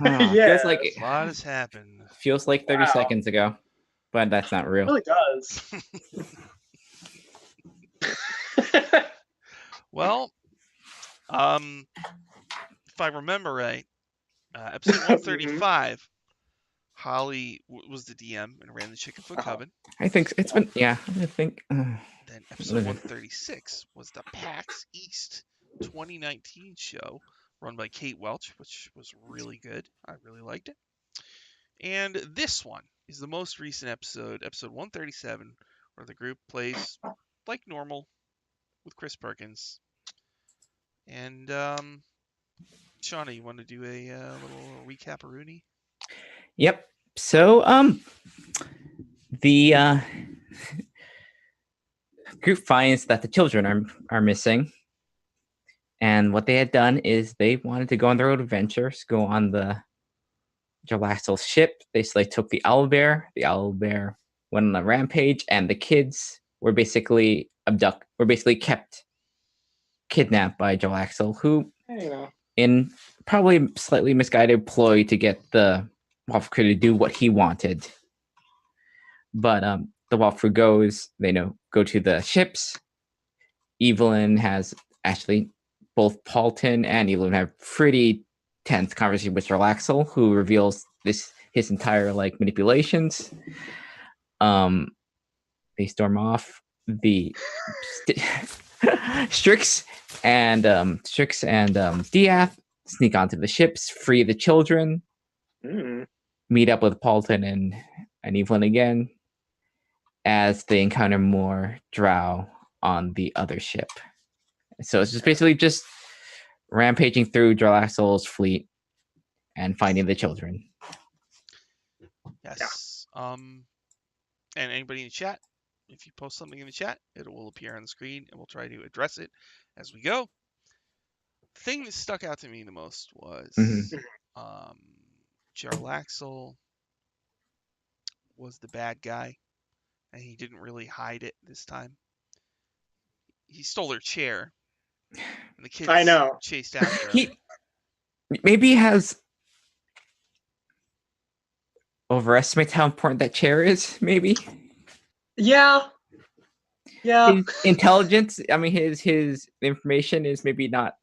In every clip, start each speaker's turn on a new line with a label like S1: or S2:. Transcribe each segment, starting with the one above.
S1: Yeah,
S2: Feels like
S3: A lot has happened.
S2: 30
S1: wow,
S2: seconds ago, but that's not
S1: it
S2: real.
S1: really does.
S3: Well, if I remember right, episode 135, Holly was the DM and ran the Chicken Foot Coven.
S2: I think it's been, yeah, I think.
S3: Then episode 136 was the PAX East 2019 show run by Kate Welch, which was really good. I really liked it. And this one is the most recent episode, episode 137, where the group plays like normal with Chris Perkins. And Shauna, you want to do a little recap, Rooney?
S2: Yep. So, the group finds that the children are missing, and what they had done is they wanted to go on their own adventures, go on the Jalaxel's ship. They took the owlbear. The owlbear went on a rampage, and the kids were basically kept kidnapped by Jalaxel, who, in probably slightly misguided ploy to get the Waffle Crew to do what he wanted. But the Waffle Crew goes, go to the ships. Evelyn has actually both Paulton and Evelyn have pretty tense conversation with Jalaxel, who reveals his entire manipulations. They storm off. The Strix and Diath sneak onto the ships, free the children, meet up with Paulton and Evelyn again as they encounter more drow on the other ship. So it's just basically just rampaging through Jalaxel's fleet and finding the children.
S3: Yes. And anybody in the chat, if you post something in the chat, it will appear on the screen, and we'll try to address it as we go. The thing that stuck out to me the most was Jarlaxle was the bad guy, and he didn't really hide it this time. He stole her chair, and the kids chased after him.
S2: Maybe he has overestimates how important that chair is, maybe.
S1: Yeah.
S2: His intelligence, I mean, his information is maybe not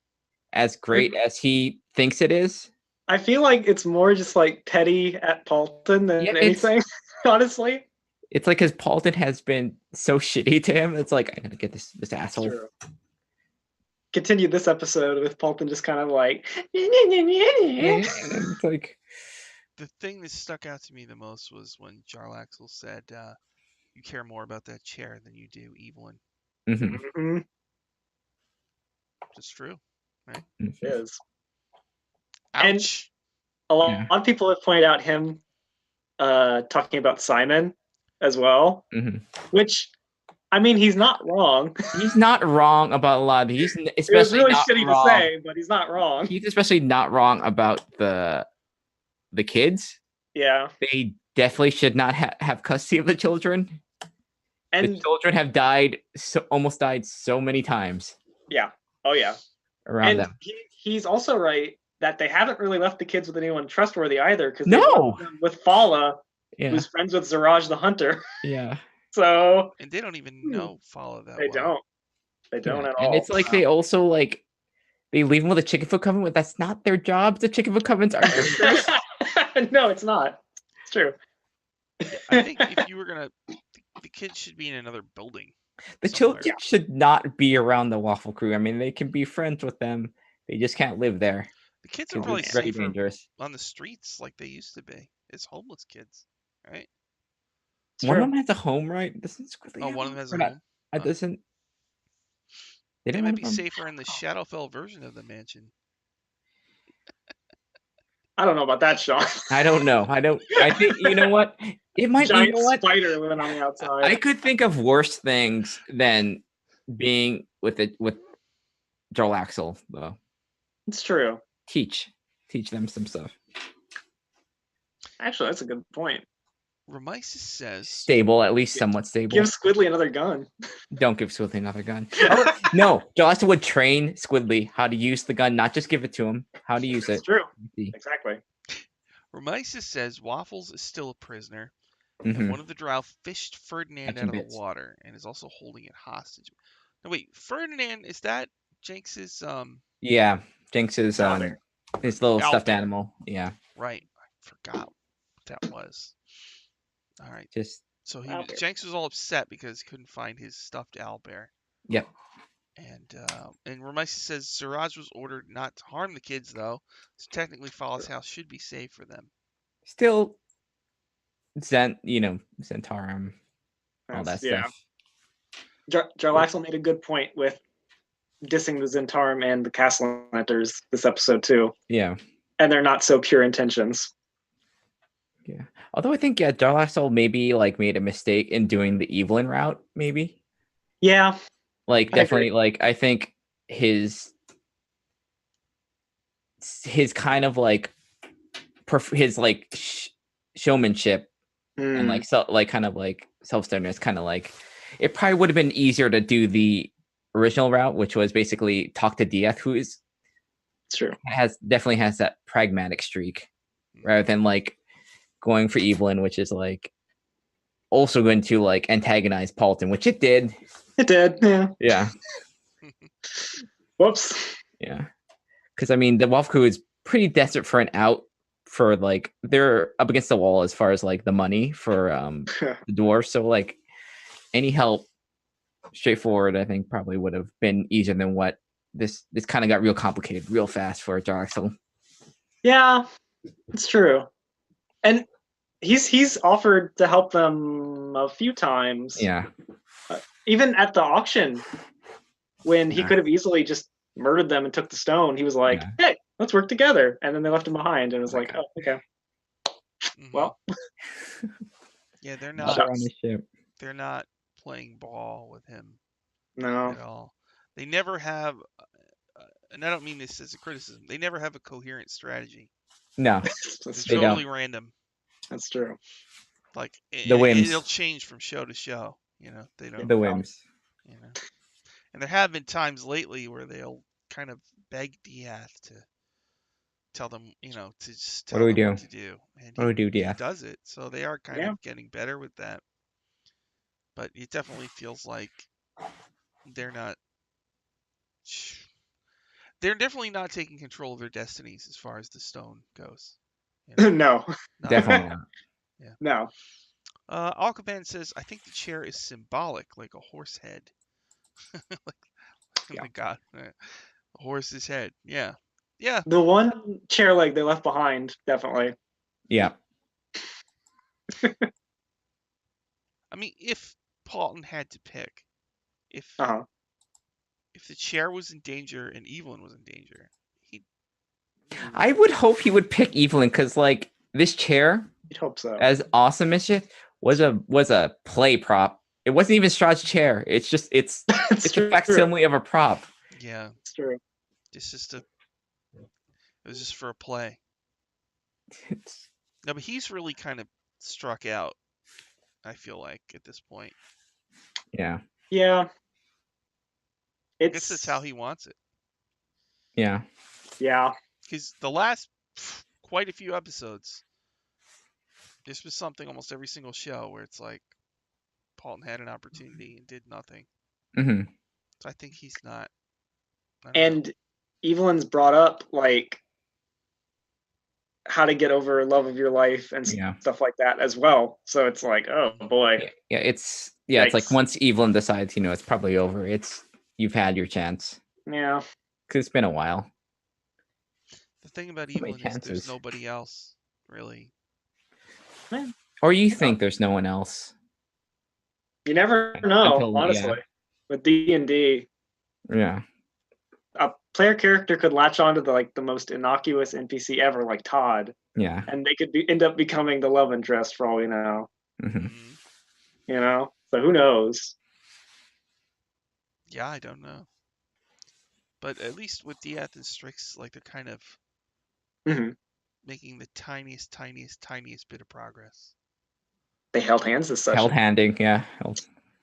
S2: as great as he thinks it is.
S1: I feel like it's more just petty at Paulton than anything, honestly.
S2: It's like because Paulton has been so shitty to him. It's like, I gotta get this asshole.
S1: True. Continue this episode with Paulton just kind of
S2: it's like,
S3: the thing that stuck out to me the most was when Jarlaxle said, you care more about that chair than you do Evelyn. It's true, right?
S1: It is.
S3: Ouch.
S1: And a lot of people have pointed out him talking about Simon as well, which, I mean, he's not wrong.
S2: He's not wrong about a lot of these. Especially
S1: it was really
S2: not
S1: shitty
S2: wrong.
S1: to say, but he's not wrong.
S2: He's especially not wrong about the kids.
S1: Yeah.
S2: They definitely should not have custody of the children. And the children have almost died so many times.
S1: Yeah. Oh, yeah.
S2: Around them.
S1: He's also right that they haven't really left the kids with anyone trustworthy either, because with Fala, who's friends with Zaraj the Hunter.
S2: Yeah.
S1: So.
S3: And they don't even know Fala that
S1: they
S3: well.
S1: They don't at all.
S2: And it's like they also they leave them with a chicken foot coven, but that's not their job. The chicken foot covens are
S1: No, it's not. It's true.
S3: I think if you were gonna, the kids should be in another building.
S2: The children should not be around the Waffle Crew. I mean, they can be friends with them. They just can't live there.
S3: The kids are probably safer on the streets like they used to be. It's homeless kids, right?
S2: One of them has a home, right? Doesn't Squidly
S3: one of them has a home?
S2: It doesn't.
S3: They might be safer in the Shadowfell version of the mansion.
S1: I don't know about that, Sean.
S2: I don't know. I think, you know what? It might
S1: be
S2: spider
S1: living on the outside.
S2: I could think of worse things than being with Jarlaxle, though.
S1: It's true.
S2: Teach them some stuff.
S1: Actually, that's a good point.
S3: Remisis says
S2: stable, at least somewhat stable.
S1: Give Squidly another gun.
S2: Don't give Squidly another gun. No, Jarlaxle would train Squidly how to use the gun, not just give it to him. How to use it.
S1: True. Exactly.
S3: Ramises says Waffles is still a prisoner,
S2: Mhm.
S3: and one of the drow fished Ferdinand
S2: Catching
S3: out of the
S2: bits.
S3: water and is also holding it hostage. Now wait, Ferdinand, is that Jinx's
S2: Yeah, Jinx's
S1: Owlbear.
S2: his little stuffed
S3: Owlbear.
S2: animal. Yeah,
S3: Right. I forgot what that was. All right.
S2: just
S3: So
S1: Owlbear.
S3: Jenks was all upset because he couldn't find his stuffed owlbear.
S2: yep.
S3: And Ramises says Siraj was ordered not to harm the kids though, so technically Fall's house should be safe for them.
S2: Still, Zentarum, all that
S1: Yeah.
S2: stuff.
S1: Jarlaxle made a good point with dissing the Zentarum and the Castellanters this episode too.
S2: Yeah.
S1: And they're not so pure intentions.
S2: Yeah. Although I think Jarlaxle maybe like made a mistake in doing the Evelyn route, maybe.
S1: Yeah.
S2: Like definitely I think his kind of like his like showmanship and like kind of like self-centeredness kind of like it probably would have been easier to do the original route, which was basically talk to Dieth, who is
S1: true.
S2: Definitely has that pragmatic streak, rather than like going for Evelyn, which is like also going to like antagonize Paulton, which it did.
S1: It did, yeah.
S2: Yeah.
S1: Whoops.
S2: Yeah. Because I mean, the Waffle crew is pretty desperate for an out. For like they're up against the wall as far as like the money for the dwarves. So like any help, straightforward, I think probably would have been easier than what this kind of got real complicated real fast for Jarlaxle.
S1: Yeah, it's true. And he's offered to help them a few times.
S2: Yeah.
S1: Even at the auction, when he could have easily just murdered them and took the stone, he was like, "Hey, let's work together." And then they left him behind, and it was like, "Oh, okay." Mm-hmm. Well,
S3: yeah, they're not
S2: on the ship.
S3: They're not playing ball with him.
S1: No,
S3: at all. They never have, and I don't mean this as a criticism. They never have a coherent strategy.
S2: No,
S3: it's totally random.
S1: That's true.
S3: Like
S2: the whims.
S3: It'll change from show to show. They don't.
S2: The whims.
S3: And there have been times lately where they'll kind of beg Dieth to tell them, to just tell them what to do. And
S2: what do we do, Dieth?
S3: He does it. So they are kind of getting better with that. But it definitely feels like they're definitely not taking control of their destinies as far as the stone goes.
S1: No.
S2: Definitely not.
S1: Yeah. No.
S3: Alcaban says, I think the chair is symbolic, like a horse head. Oh my God. A horse's head. Yeah. Yeah.
S1: The one chair leg they left behind, definitely.
S2: Yeah.
S3: I mean, if Paulton had to pick, if the chair was in danger and Evelyn was in danger,
S2: I would hope he would pick Evelyn, because like this chair,
S1: you'd hope so,
S2: as awesome as shit, was a play prop. It wasn't even Strahd's chair. It's a facsimile of a prop.
S3: Yeah,
S1: it's true.
S3: It was just for a play. No, but he's really kind of struck out, I feel like, at this point.
S2: Yeah.
S1: Yeah.
S3: I guess that's how he wants it.
S2: Yeah.
S1: Yeah.
S3: Because the last quite a few episodes, this was something almost every single show where it's like Paulton had an opportunity and did nothing.
S2: Mm-hmm.
S3: So I think he's not.
S1: And Evelyn's brought up like how to get over love of your life and stuff like that as well. So it's like, oh boy.
S2: Yeah, it's like once Evelyn decides, it's probably over. You've had your chance.
S1: Yeah.
S2: Because it's been a while.
S3: The thing about Evelyn is there's nobody else, really.
S2: Or you think there's no one else.
S1: You never know, honestly. With D&D.
S2: Yeah.
S1: A player character could latch onto the most innocuous NPC ever, like Todd.
S2: Yeah.
S1: And they could end up becoming the love interest for all we know.
S2: Mm-hmm.
S1: So who knows?
S3: Yeah, I don't know. But at least with Dieth and Strix, like they're kind of making the tiniest bit of progress.
S1: They held hands this session.
S2: Held handing, yeah.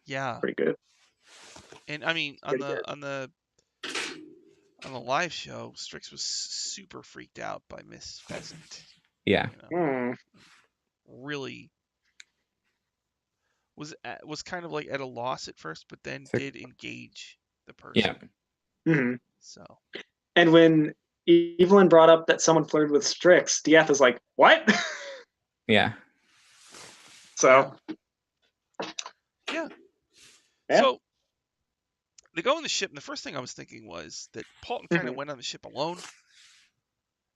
S3: Yeah.
S1: Pretty good.
S3: And I mean, on the live show, Strix was super freaked out by Miss Pheasant.
S2: Yeah.
S3: You know, really was kind of like at a loss at first, but then did engage the person.
S2: Yeah.
S1: Mm-hmm.
S3: So.
S1: And when Evelyn brought up that someone flirted with Strix, DF is like, what?
S2: Yeah.
S1: So.
S3: Yeah.
S1: Yeah.
S3: So they go on the ship, and the first thing I was thinking was that Paulton kind of went on the ship alone,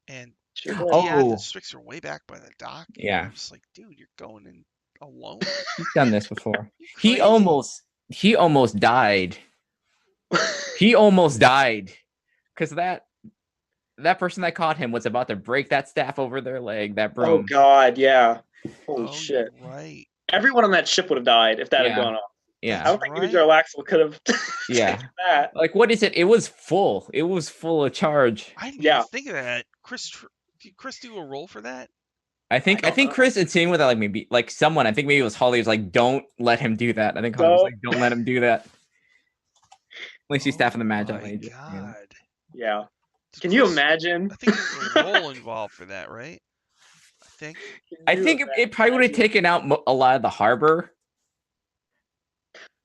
S3: and Diaz and Strix are way back by the dock.
S2: Yeah.
S3: I'm just like, dude, you're going in alone?
S2: He's done this before.
S3: He
S2: almost died. He almost died because that person that caught him was about to break that staff over their leg. That broom.
S1: Oh God, yeah. Holy shit!
S3: Right.
S1: Everyone on that ship would have died if that had gone off.
S2: Yeah.
S1: I don't think even Jarlaxle could have taken that.
S2: Like, what is it? It was full. It was full of charge.
S3: I didn't even think of that. Did Chris do a roll for that?
S2: I think Chris had seen with that, like maybe like someone. I think maybe it was Holly. Was like, don't let him do that. I think Holly was like, don't let him do that. At least he's staffing the Magi.
S3: My God.
S1: Yeah. Can you imagine?
S3: I think there's a roll involved for that, right?
S2: I think it probably would have taken out a lot of the harbor.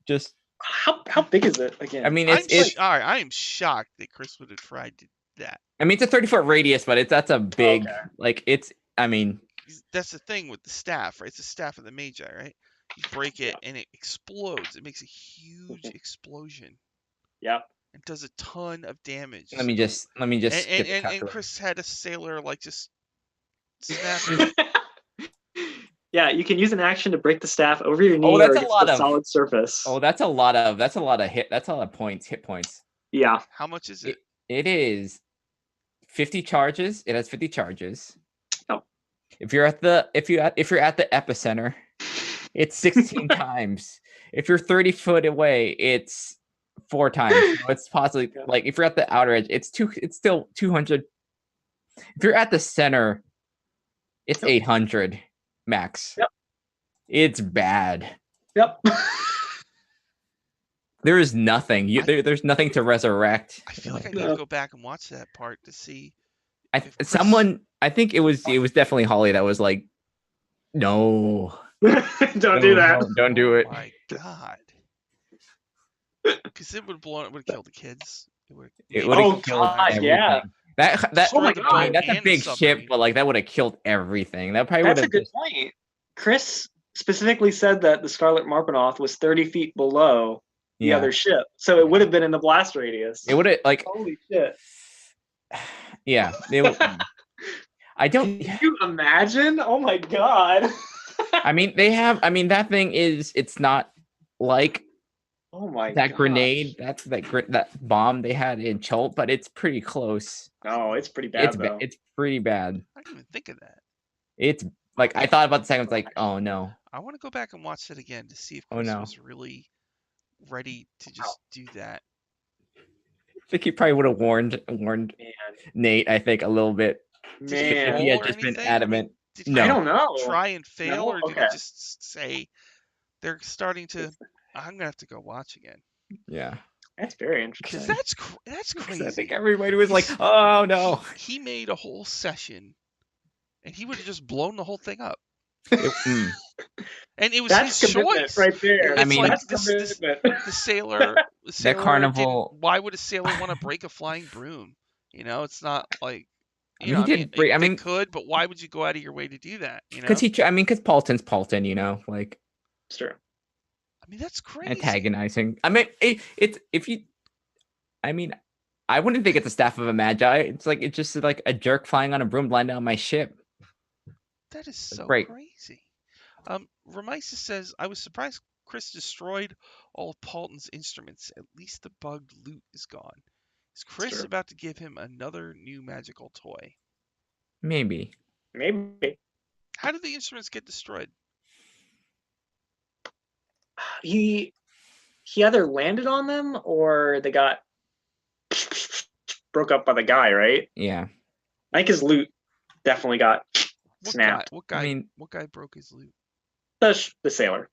S2: Just
S1: how big is it again?
S2: I mean,
S3: all right. I am shocked that Chris would have tried that.
S2: I mean, it's a 30-foot radius, but that's a big like it's. I mean,
S3: that's the thing with the staff, right? It's the staff of the Magi, right? You break it and it explodes. It makes a huge explosion.
S1: Yeah.
S3: It does a ton of damage.
S2: Let me just.
S3: And Chris had a sailor like just snap it.
S1: Yeah, you can use an action to break the staff over your knee or against a solid surface.
S2: Oh, that's a lot of hit. That's a lot of points. Hit points.
S1: Yeah.
S3: How much is it?
S2: It is 50 charges. It has 50 charges.
S1: Oh.
S2: If you're at the epicenter, it's 16 times. If you're 30 foot away, it's 4 times. So it's possibly like if you're at the outer edge, it's still 200. If you're at the center, it's 800 max.
S1: Yep.
S2: It's bad.
S1: Yep.
S2: There is nothing. There's nothing to resurrect.
S3: I feel like I need to go back and watch that part to see.
S2: I think it was definitely Holly that was like, no.
S1: Don't do that.
S2: Don't do it.
S3: Oh my God. Because it would have killed the kids.
S2: It would have killed everything. Yeah. That
S1: oh my God.
S2: That's a big ship, but like that would have killed everything. That probably
S1: That's a good point. Chris specifically said that the Scarlet Marpenoth was 30 feet below the other ship, so it would have been in the blast radius.
S2: It would have like
S1: holy shit.
S2: Yeah. I don't.
S1: Can you imagine? Oh my God.
S2: I mean, that thing is. It's not like.
S1: Oh my
S2: that gosh. Grenade, that bomb they had in Cholt, but it's pretty close.
S1: No, it's pretty bad though.
S2: It's pretty bad.
S3: I didn't even think of that.
S2: It's like I thought about the second. It's like, oh no.
S3: I want to go back and watch it again to see if Chris was really ready to just do that.
S2: I think he probably would have warned Nate. I think a little bit.
S1: Man,
S2: if he had just been adamant.
S1: I don't know.
S3: Try and fail, or did he just say they're starting to? I'm gonna have to go watch again.
S2: Yeah,
S1: that's very interesting.
S3: Because that's crazy.
S2: I think everybody was like, "Oh no!"
S3: He made a whole session, and he would have just blown the whole thing up. And it was
S1: that's
S3: his choice
S1: right there.
S2: I mean,
S3: like the sailor.
S2: The carnival.
S3: Why would a sailor want to break a flying broom? You know, it's not like. They could, but why would you go out of your way to do that? You know,
S2: because Paulton's Paulton. You know, like.
S1: It's true.
S3: I mean, that's crazy.
S2: Antagonizing. I mean, it's if you. I mean, I wouldn't think it's a staff of a Magi. It's just like a jerk flying on a broom landing on my ship.
S3: That is so crazy. Remisis says, I was surprised Chris destroyed all of Paulton's instruments. At least the bugged loot is gone. Is Chris about to give him another new magical toy?
S2: Maybe.
S3: How did the instruments get destroyed?
S1: He either landed on them or they got broke up by the guy, right?
S2: Yeah.
S1: I think his loot definitely got snapped.
S3: What guy broke his loot?
S1: The sailor.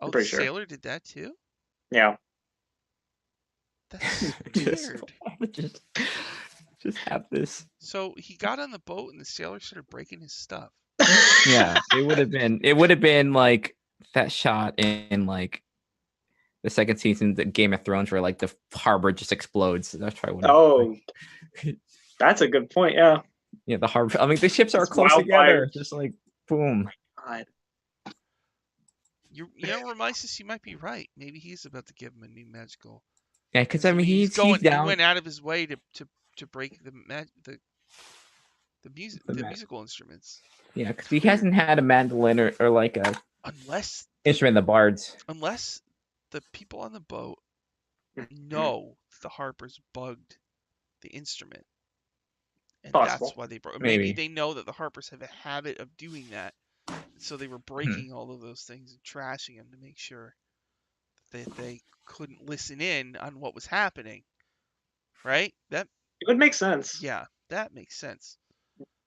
S3: Oh, the sailor did that too?
S1: Yeah.
S3: That's weird.
S2: Just have this.
S3: So he got on the boat and the sailors started breaking his stuff.
S2: Yeah, it would have been like that shot in like the second season of Game of Thrones where like the harbor just explodes. That's probably what.
S1: Oh, that's a good point. Yeah.
S2: Yeah, the harbor. I mean, the ships are
S1: It's
S2: close
S1: wildfire.
S2: together. Just like boom.
S1: God.
S3: You know, Remises, you might be right. Maybe he's about to give him a new magical.
S2: Yeah, because I mean, he's
S3: going.
S2: down.
S3: He went out of his way to break the musical instruments.
S2: Yeah, because he hasn't had a mandolin or like a instrument. The bards.
S3: Unless the people on the boat know the harpers bugged the instrument, and
S1: Possible.
S3: that's why they broke. Maybe they know that the harpers have a habit of doing that, so they were breaking all of those things and trashing them to make sure that they couldn't listen in on what was happening. Right? That
S1: it would make sense.
S3: Yeah, that makes sense.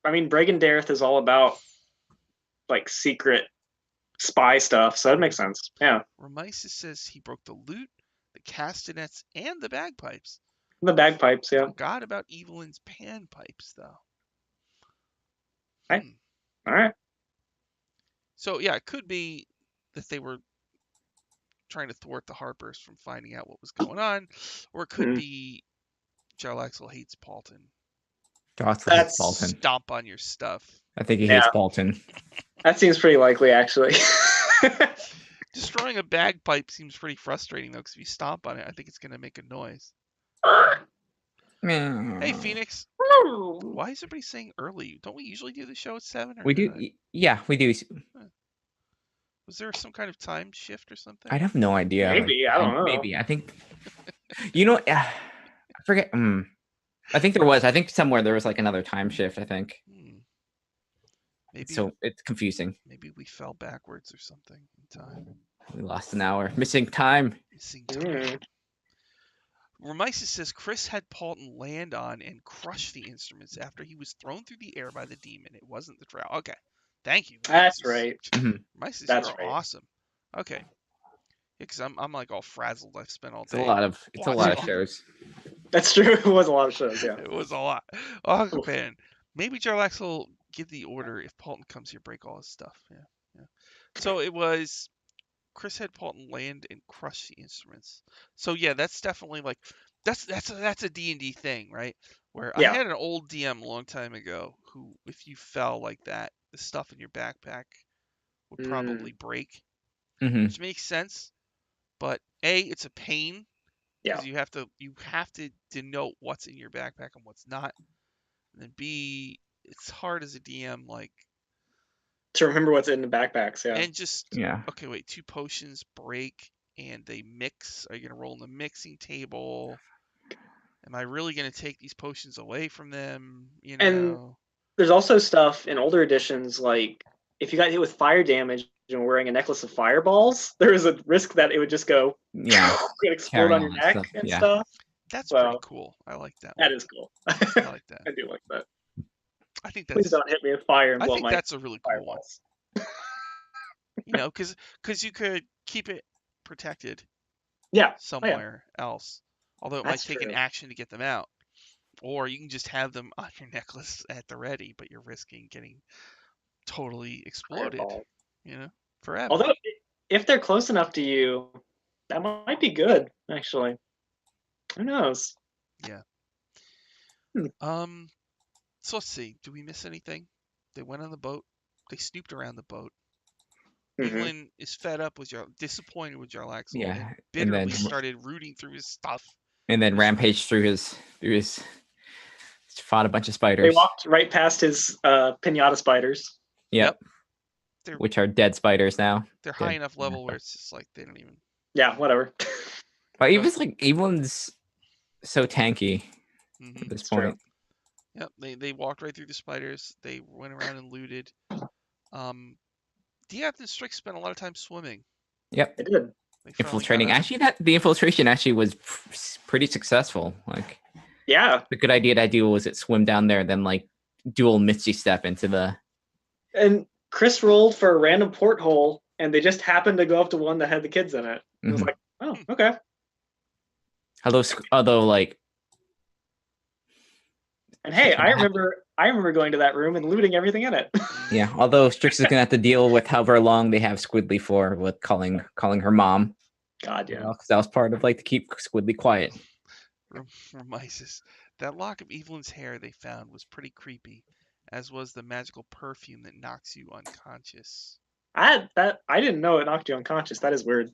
S1: I mean, Dareth is all about like secret spy stuff, so it makes sense. Yeah.
S3: Remises says he broke the lute, the castanets, and the bagpipes.
S1: The bagpipes, yeah.
S3: Forgot about Evelyn's panpipes, though.
S1: Okay. All right.
S3: So yeah, it could be that they were trying to thwart the Harpers from finding out what was going on, or it could be Jarlaxle hates Paulton.
S2: Hates Paulton.
S3: Stomp on your stuff.
S2: I think he hates Paulton.
S1: That seems pretty likely, actually.
S3: Destroying a bagpipe seems pretty frustrating, though, because if you stomp on it, I think it's going to make a noise. Hey, Phoenix. Why is everybody saying early? Don't we usually do the show at 7?
S2: We do. Yeah, we do.
S3: Was there some kind of time shift or something?
S2: I have no idea.
S1: Maybe. I don't know.
S2: Maybe. I think. I forget. I think there was. I think somewhere there was like another time shift. I think.
S3: Maybe.
S2: So it's confusing.
S3: Maybe we fell backwards or something in time.
S2: We lost an hour. Missing time.
S3: Remises says Chris had Paulton land on and crush the instruments after he was thrown through the air by the demon. It wasn't the drow. Okay. Thank you.
S1: That's right.
S3: Remises, you're awesome. Okay. Yeah, because I'm like all frazzled. I've spent all day.
S2: It's a lot of shows.
S1: That's true. It was a lot of shows, yeah.
S3: It was a lot. Oh, man. Maybe Jarlaxle will give the order if Paulton comes here, break all his stuff. Yeah. So it was Chris had Paulton land and crush the instruments. So yeah, that's definitely like that's a D&D thing, right? Where I had an old DM a long time ago who, if you fell like that, the stuff in your backpack would probably break, which makes sense. But A, it's a pain because you have to denote what's in your backpack and what's not. And then B, it's hard as a DM like
S1: to remember what's in the backpacks,
S3: and just okay, wait, 2 potions break and they mix. Are you gonna roll in the mixing table? Am I really gonna take these potions away from them?
S1: And there's also stuff in older editions like if you got hit with fire damage and wearing a necklace of fireballs, there is a risk that it would just go explode on your neck and stuff.
S3: That's pretty cool. I like that.
S1: That is cool.
S3: I like that.
S1: I do like that.
S3: I think that's.
S1: Please don't hit me with fire and blow
S3: I think that's a really cool one. Because you could keep it protected. Somewhere else. Although it might take an action to get them out, or you can just have them on your necklace at the ready, but you're risking getting totally exploded. Forever.
S1: Although if they're close enough to you, that might be good. Actually, who knows?
S3: Yeah. So let's see. Do we miss anything? They went on the boat. They snooped around the boat. Evelyn is fed up with disappointed with Jarlaxle. And bitterly started rooting through his stuff. And
S2: then rampaged through his fought a bunch of spiders.
S1: They walked right past his pinata spiders.
S2: Yep. Which are dead spiders now.
S3: They're high enough level where it's just like they don't even.
S1: Yeah, whatever.
S2: But Evelyn's so tanky at this point.
S3: True. Yep, they walked right through the spiders. They went around and looted. Diath and Strix spent a lot of time swimming.
S2: Yep,
S1: they did.
S2: Infiltrating. Actually, the infiltration actually was pretty successful. Like, the good idea to do was swim down there, then like dual Misty Step into the.
S1: And Chris rolled for a random porthole, and they just happened to go up to one that had the kids in it. It was like, oh, okay.
S2: Although like.
S1: And hey, I remember going to that room and looting everything in it.
S2: Yeah, although Strix is gonna have to deal with however long they have Squidly for with calling her mom.
S1: God, yeah.
S2: Because that was part of like to keep Squidly quiet.
S3: Remises that lock of Evelyn's hair they found was pretty creepy, as was the magical perfume that knocks you unconscious.
S1: I didn't know it knocked you unconscious. That is weird.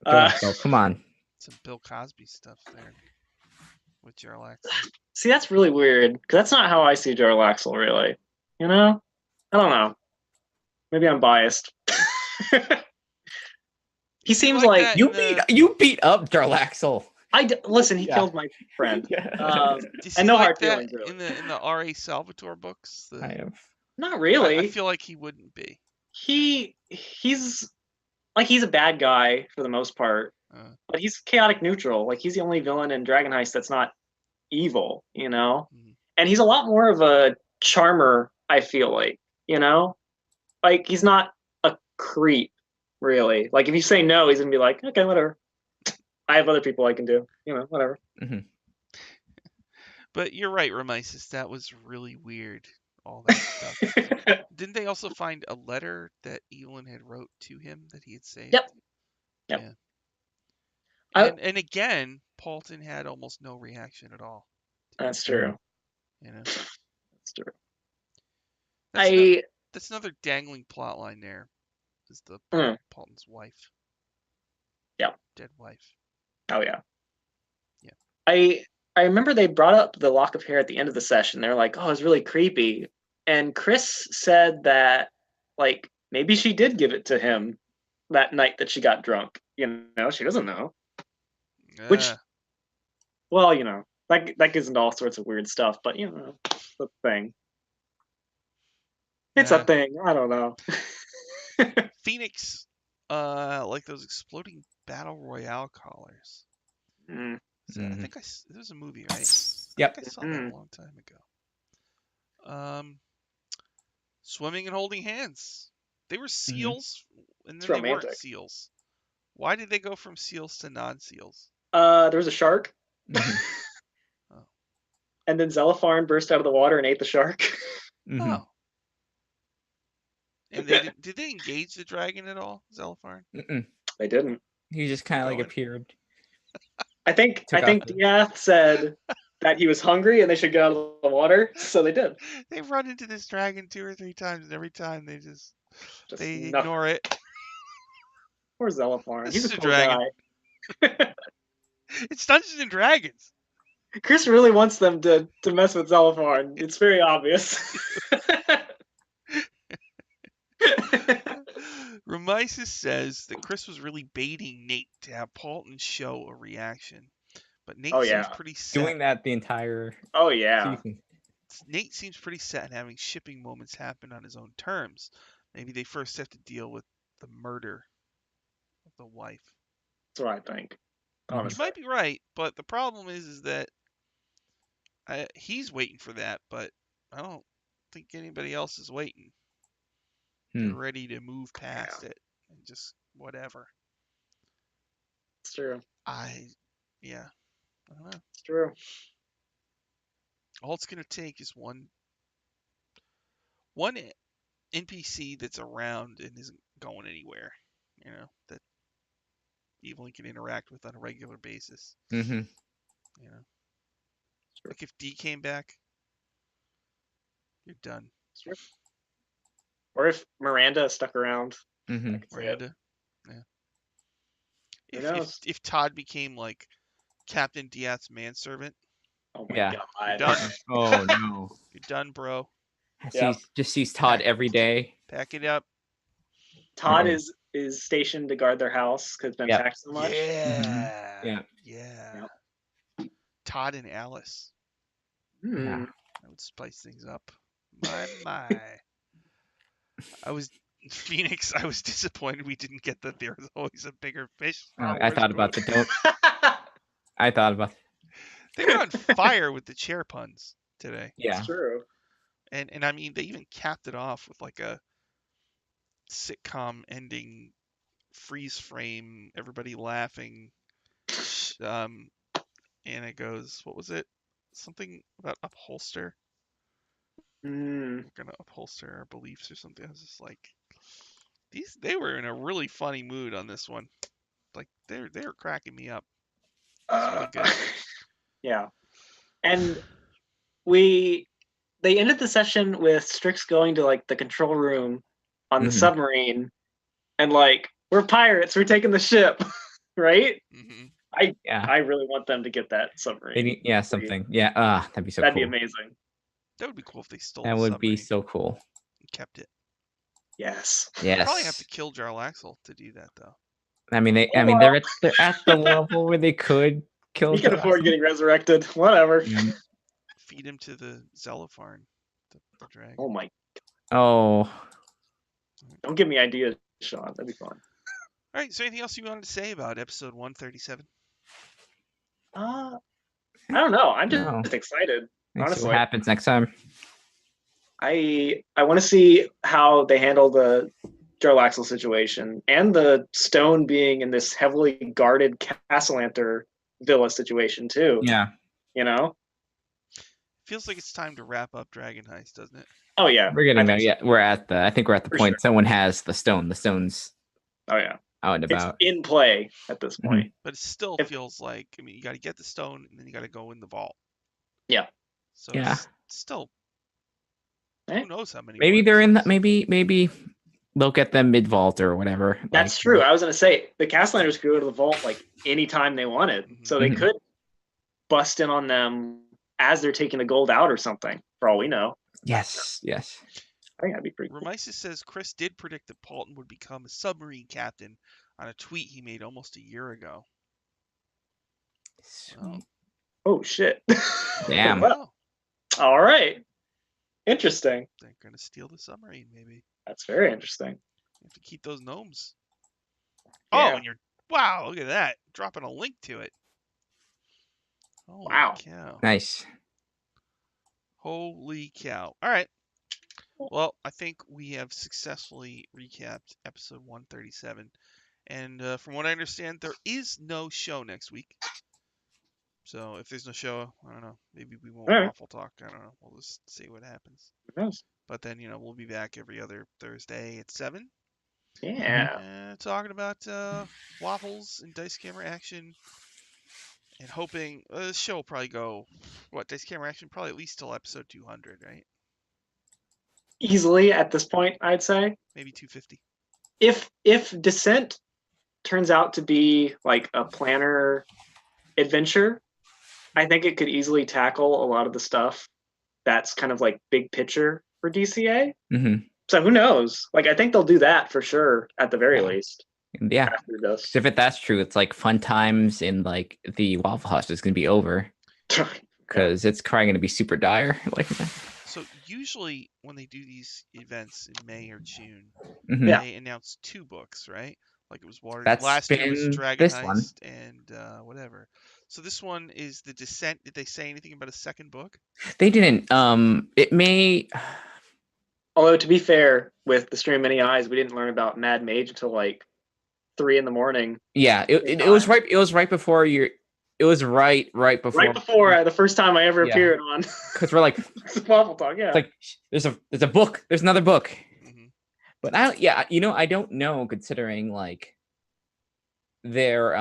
S2: So come on.
S3: Some Bill Cosby stuff there with Jarlaxle.
S1: See, that's really weird because that's not how I see Jarlaxle. Really, you know, I don't know. Maybe I'm biased. He seems like
S2: you beat up Jarlaxle.
S1: Listen. He killed my friend.
S3: And
S1: no hard feelings really.
S3: in the R.A. Salvatore books.
S2: I have
S1: not really.
S3: I feel like he wouldn't be.
S1: He's like he's a bad guy for the most part, but he's chaotic neutral. Like he's the only villain in Dragon Heist that's not evil, you know.
S3: Mm-hmm.
S1: And he's a lot more of a charmer. I feel like, you know, like he's not a creep really. Like if you say no, he's gonna be like, okay, whatever. I have other people I can do, you know, whatever.
S2: Mm-hmm.
S3: But you're right, Remises. That was really weird. All that stuff. Didn't they also find a letter that Evelyn had wrote to him that he had saved?
S1: Yep.
S3: Yeah. And again, Paulton had almost no reaction at all.
S1: That's true.
S3: You know.
S1: That's true.
S3: That's another dangling plot line there. Is the Paulton's wife.
S1: Yeah.
S3: Dead wife.
S1: Oh yeah.
S3: Yeah.
S1: I remember they brought up the lock of hair at the end of the session. They're like, "Oh, it's really creepy." And Chris said that, like, maybe she did give it to him that night that she got drunk. You know, she doesn't know. Which, well, you know, that gets into all sorts of weird stuff. But you know, it's a thing. It's a thing. I don't know.
S3: Phoenix, like those exploding battle royale collars. So I think it was a movie, right?
S2: Yep.
S3: I think I saw that a long time ago. Swimming and holding hands. They were seals, and then they weren't seals. Why did they go from seals to non-seals?
S1: There was a shark. And then Zelipharn burst out of the water and ate the shark.
S3: Oh. And did they engage the dragon at all, Zelipharn?
S1: They didn't.
S2: He just kind of like appeared.
S1: I think Diath said that he was hungry and they should get out of the water, so they did.
S3: They run into this dragon 2 or 3 times, and every time they they ignore it.
S1: Poor Zelipharn. He's a cool
S3: dragon.
S1: guy.
S3: It's Dungeons and Dragons.
S1: Chris really wants them to mess with Zelipharn. It's very obvious.
S3: Remises says that Chris was really baiting Nate to have Paulton show a reaction. But Nate seems pretty set.
S2: Doing that the entire
S1: season.
S3: Nate seems pretty set in having shipping moments happen on his own terms. Maybe they first have to deal with the murder of the wife.
S1: That's what I think. Honestly.
S3: You might be right, but the problem is that he's waiting for that, but I don't think anybody else is waiting. They're ready to move past it and just whatever.
S1: It's true.
S3: I don't know.
S1: It's true.
S3: All it's gonna take is one NPC that's around and isn't going anywhere. You know, that Evelyn can interact with on a regular basis. You know, like if D came back, you're done.
S1: Sure. Or if Miranda stuck around.
S3: Miranda. Yeah. If Todd became like Captain Diath's manservant.
S1: Oh my god.
S3: You're done.
S2: Oh no.
S3: You're done, bro.
S2: Just sees Todd every day.
S3: Pack it up.
S1: Todd is stationed to guard their house because it's been packed so much.
S3: Yeah. Todd and Alice.
S2: Yeah.
S3: That would spice things up. My. I was disappointed we didn't get that there was always a bigger fish.
S2: I thought about the dope. I thought about
S3: They were on fire with the chair puns today.
S2: Yeah.
S1: It's true.
S3: And I mean they even capped it off with like a sitcom ending freeze frame, everybody laughing. And it goes, what was it? Something about upholster.
S1: Mm.
S3: We're gonna upholster our beliefs or something. I was just like, they were in a really funny mood on this one. Like they were cracking me up. It's really good.
S1: Yeah. And they ended the session with Strix going to like the control room on the submarine and like, we're pirates, we're taking the ship, right?
S3: Mm-hmm.
S1: I really want them to get that submarine.
S2: Something. Yeah, that'd be so
S1: That'd
S2: cool.
S1: be amazing.
S3: That would be cool if they stole
S2: That
S3: the
S2: would be
S3: submarine
S2: so cool.
S3: and kept it.
S1: Yes.
S3: Probably have to
S2: Yes.
S3: kill Jarlaxle to do that though.
S2: I mean, they're at the level where they could kill
S1: He can afford
S2: Jurassic.
S1: getting resurrected. Whatever.
S3: Feed him to the Xelophar, the dragon.
S1: Oh my!
S2: Oh,
S1: Don't give me ideas, Sean. That'd be fun.
S3: All right. So anything else you wanted to say about episode 137?
S1: I don't know. I'm just
S2: No.
S1: excited.
S2: Let's see
S1: Honestly,
S2: what happens next time.
S1: I want to see how they handle the Jarlaxle situation and the stone being in this heavily guarded Castellanter villa situation too.
S2: Yeah.
S1: You know?
S3: Feels like it's time to wrap up Dragon Heist, doesn't it?
S1: Oh yeah.
S2: We're getting there. Yeah, I think we're at the
S1: For
S2: point
S1: sure.
S2: someone has the stone. The stone's
S1: Oh yeah.
S2: out and about.
S1: It's in play at this point.
S3: But it still feels like, I mean, you got to get the stone and then you got to go in the vault.
S1: Yeah.
S3: So
S2: Yeah.
S3: it's still, who knows how many.
S2: Maybe they're in. Maybe they'll get them mid vault or whatever.
S1: That's true. I was gonna say the Castellanders could go to the vault like anytime they wanted, so they could bust in on them as they're taking the gold out or something. For all we know.
S2: Yes.
S1: I think that'd be pretty cool.
S3: Remisis says Chris did predict that Paulton would become a submarine captain on a tweet he made almost a year ago.
S1: Oh shit!
S2: Damn.
S1: Well, all right. Interesting.
S3: They're gonna steal the submarine, maybe.
S1: That's very interesting.
S3: You have to keep those gnomes.
S1: Yeah.
S3: Oh, and wow! Look at that. Dropping a link to it. Holy
S1: wow.
S3: cow!
S2: Nice.
S3: Holy cow! All right. Well, I think we have successfully recapped episode 137, and from what I understand, there is no show next week. So if there's no show, I don't know. Maybe we won't Waffle talk. I don't know. We'll just see what happens.
S1: Yes.
S3: But then, we'll be back every other Thursday at 7.
S1: Yeah.
S3: Talking about waffles and dice camera action. And hoping the show will probably go, dice camera action? Probably at least till episode 200, right?
S1: Easily at this point, I'd say.
S3: Maybe 250.
S1: If Descent turns out to be like a planner adventure, I think it could easily tackle a lot of the stuff that's kind of like big picture for DCA. So who knows? Like, I think they'll do that for sure at the very least.
S2: Yeah. If that's true, it's like fun times in like the Waffle House is going to be over because it's probably going to be super dire. Like,
S3: so usually when they do these events in May or June, they announce 2 books, right? Like it was last year was Dragon Heist and whatever. So this one is the Descent. Did they say anything about a second book?
S2: They didn't. It may.
S1: Although to be fair, with the Stream of Many Eyes, we didn't learn about Mad Mage until like 3 a.m.
S2: Yeah, it was right. It was right before your. It was right before.
S1: Right before the first time I ever appeared on.
S2: Because we're like
S1: Waffle Talk. Yeah.
S2: It's like there's a book. There's another book. But I don't know, considering like their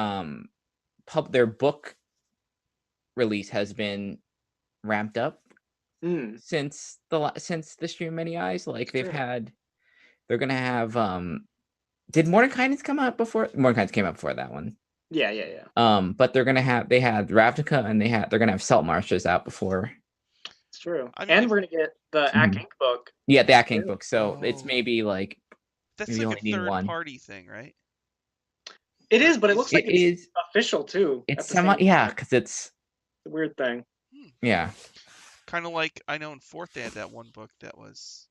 S2: their book release has been ramped up since the Stream of Many Eyes. Like they're gonna have did Mordenkainen's come out before? Mordenkainen's came out before that one.
S1: Yeah.
S2: But they had Ravnica and they're gonna have Salt Marshes out before.
S1: It's true. And we're gonna get the Ack Inc book.
S2: Yeah, the Ack Inc book. So it's maybe like
S3: that's like a third party thing, right?
S1: It is, but it looks like it's official too.
S2: It's because it's
S1: a weird thing.
S2: Yeah.
S3: Kind of like I know in 4th they had that one book that was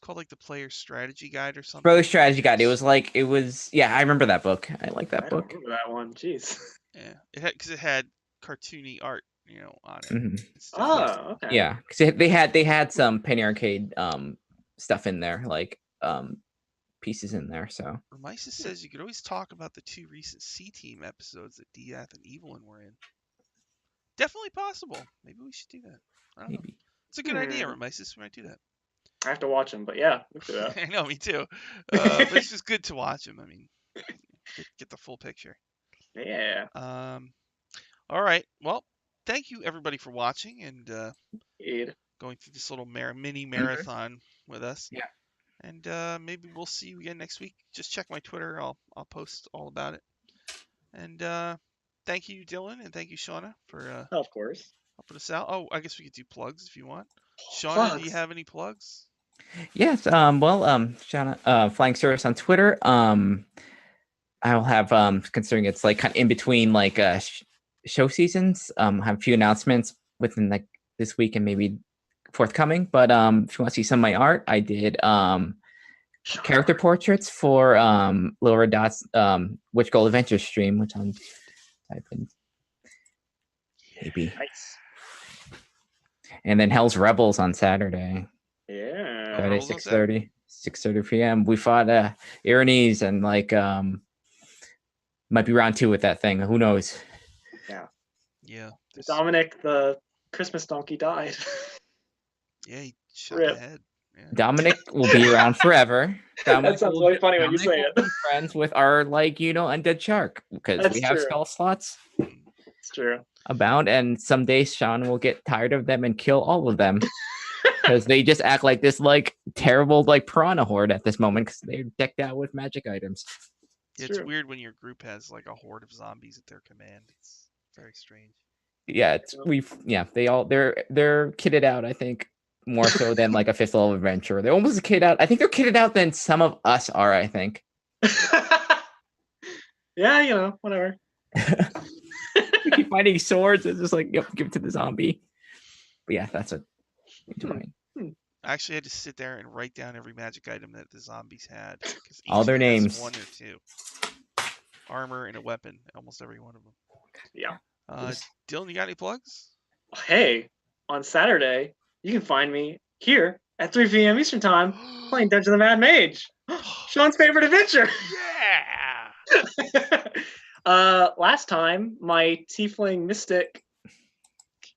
S3: called like the Player Strategy Guide or something.
S2: Player Strategy Guide. I remember that book. I like that book.
S1: I remember that one. Jeez.
S3: Yeah, it had cartoony art, on it.
S1: Oh, okay.
S2: Yeah, because they had some Penny Arcade stuff in there, like pieces in there. So
S3: Remisis says you could always talk about the 2 recent C-Team episodes that Diath and Evelyn were in. Definitely possible. Maybe we should do that. I don't know. It's a good idea, Remises. We might do that.
S1: I have to watch them, but yeah, look at that.
S3: I know, me too. But it's just good to watch them. I mean, get the full picture.
S1: Yeah.
S3: All right. Well, thank you everybody for watching and going through this little mini marathon with us.
S2: Yeah.
S3: And maybe we'll see you again next week. Just check my Twitter. I'll post all about it. And thank you, Dylan, and thank you, Shauna, for
S1: of course
S3: helping us out. Oh, I guess we could do plugs if you want. Shauna,
S1: plugs.
S3: Do you have any plugs?
S2: Yes. Shauna, Flying Cirrus on Twitter. I will have considering it's like kind of in between like show seasons. Have a few announcements within like this week and maybe forthcoming. But if you want to see some of my art, I did character portraits for Little Red Dot's Witch Gold Adventure stream, which I'm typing maybe.
S1: Nice.
S2: And then Hell's Rebels on Saturday.
S1: Yeah.
S2: Saturday 6:30 p.m. We fought Irenes and like might be round 2 with that thing. Who knows?
S3: Yeah.
S1: Dominic, the Christmas donkey, died.
S3: Yeah, he shot the head. Yeah.
S2: Dominic will be around forever.
S1: That sounds really funny when you say it.
S2: Friends with our undead shark because we have spell slots.
S1: It's true.
S2: Abound, and someday Sean will get tired of them and kill all of them because they just act like this terrible piranha horde at this moment because they're decked out with magic items.
S3: It's weird when your group has a horde of zombies at their command. It's very strange.
S2: Yeah, they're kitted out, I think, more so than a 5th level adventurer. They're almost kitted out. I think they're kitted out than some of us are, I think.
S1: Yeah, whatever.
S2: We keep finding swords. It's just yep, give it to the zombie. But yeah, that's it.
S3: I actually had to sit there and write down every magic item that the zombies had.
S2: All their names.
S3: 1 or 2. Armor and a weapon. Almost every one of them.
S1: Yeah.
S3: Dylan, you got any plugs?
S1: Hey, on Saturday, you can find me here at 3 p.m. Eastern Time playing Dungeon of the Mad Mage. Sean's favorite adventure.
S3: Yeah!
S1: Last time, my tiefling mystic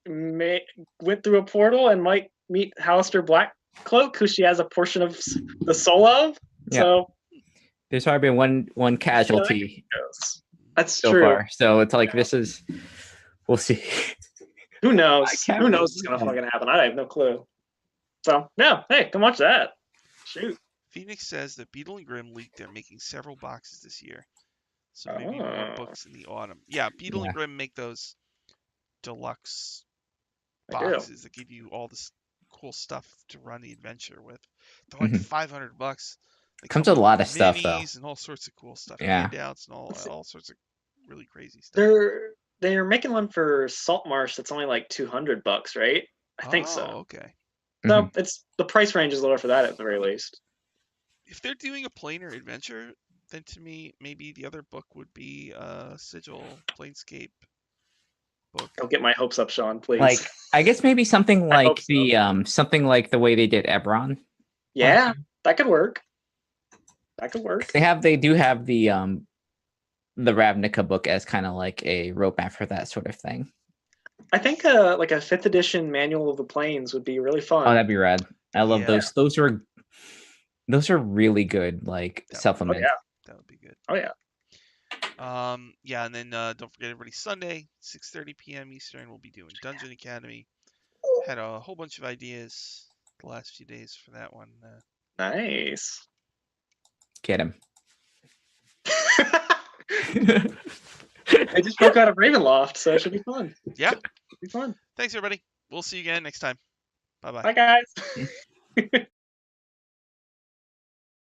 S1: went through a portal and might meet Hallister Blackcloak, who she has a portion of the soul of. Yeah. So
S2: there's probably been one casualty.
S1: That's
S2: so
S1: true.
S2: Far. So it's this is. We'll see.
S1: Who knows? Who knows what's gonna fucking happen? I have no clue. So yeah, hey, come watch that. Shoot.
S3: Phoenix says that Beetle and Grimm leaked they're making several boxes this year. So maybe more books in the autumn. Yeah, Beetle and Grimm make those deluxe boxes that give you all this cool stuff to run the adventure with. They're $500.
S2: Comes with a lot of stuff though.
S3: And all sorts of cool stuff.
S2: Yeah.
S3: Handouts and all sorts of really crazy stuff.
S1: They're making one for Saltmarsh that's only $200, right? I think so.
S3: Okay.
S1: So it's the price range is lower for that at the very least.
S3: If they're doing a planar adventure, then to me maybe the other book would be Sigil Planescape book.
S1: Don't get my hopes up, Sean, please.
S2: I guess maybe something like something like the way they did Eberron.
S1: Yeah, that could work. That could work.
S2: They do have the Ravnica book as kind of like a roadmap for that sort of thing.
S1: I think a 5th edition manual of the planes would be really fun.
S2: Oh, that'd be rad. I love those. Those are really good supplements.
S1: Oh, yeah.
S3: That would be good.
S1: Oh yeah.
S3: Yeah, and then don't forget everybody, Sunday, 6:30 p.m. Eastern, we'll be doing Dungeon Academy. Had a whole bunch of ideas the last few days for that one.
S1: Nice.
S2: Get him.
S1: I just broke out of Ravenloft, so it should be fun.
S3: Yeah.
S1: It'll be fun.
S3: Thanks, everybody. We'll see you again next time. Bye-bye.
S1: Bye, guys.